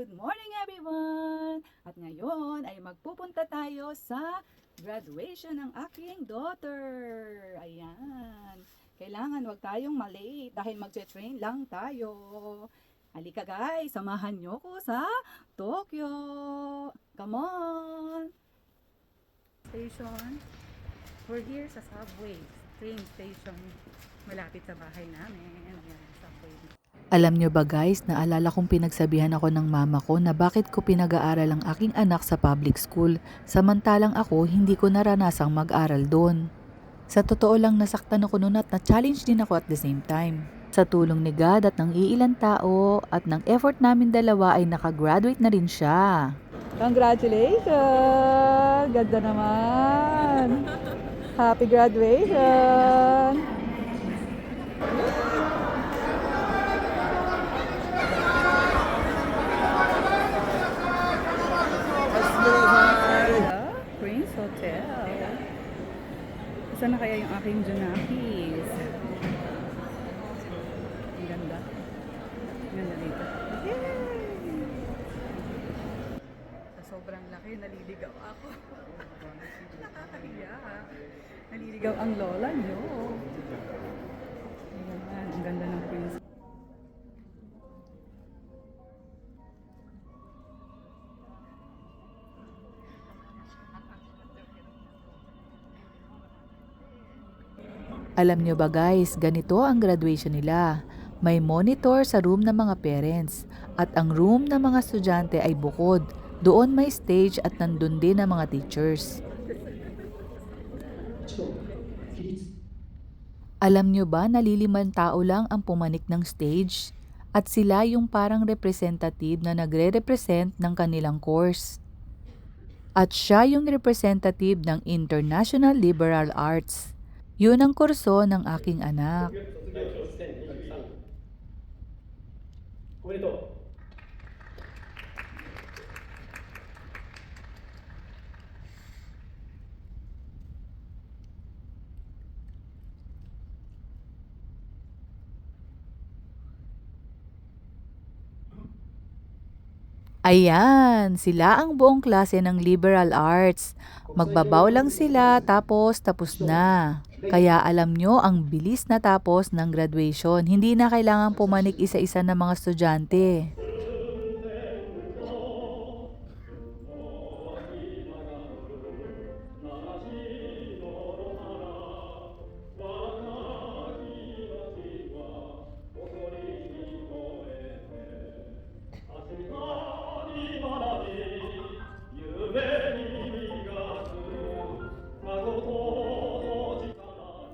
Good morning everyone! At ngayon ay magpupunta tayo sa graduation ng aking daughter. Ayan. Kailangan wag tayong malate dahil magche-train lang tayo. Halika guys, samahan nyo ko sa Tokyo. Come on! Station. We're here sa subway. Train station. Malapit sa bahay namin. Ayan, subway. Alam nyo ba guys, naalala kong pinagsabihan ako ng mama ko na bakit ko pinag-aaral ang aking anak sa public school, samantalang ako hindi ko naranasang mag-aral doon. Sa totoo lang nasaktan ako noon at na-challenge din ako at the same time. Sa tulong ni God at ng iilang tao at ng effort namin dalawa ay nakagraduate na rin siya. Congratulations! Ganda naman! Happy graduation! Prince Hotel. Saan na kaya yung aking Junakis? Ang ganda. Ang ganda dito. Yay! Sa sobrang laki, naliligaw ako. Nakakahiya. Naliligaw ang lola nyo. Ayan, ang ganda ng Prince. Alam nyo ba guys, ganito ang graduation nila. May monitor sa room ng mga parents at ang room ng mga estudyante ay bukod. Doon may stage at nandun din ang mga teachers. Alam nyo ba, nalilimang tao lang ang pumanik ng stage at sila yung parang representative na nagre-represent ng kanilang course. At siya yung representative ng International Liberal Arts. Yun ang kurso ng aking anak. Ayan, sila ang buong klase ng liberal arts. Magbabaw lang sila tapos na. Kaya alam nyo, ang bilis na tapos ng graduation. Hindi na kailangan pumanik isa-isa ng mga estudyante.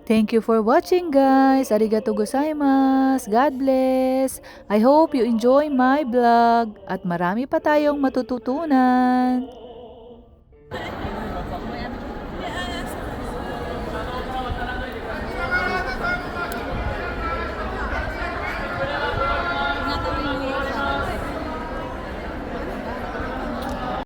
Thank you for watching guys. Arigatou gozaimasu. God bless. I hope you enjoy my vlog at marami pa tayong matututunan.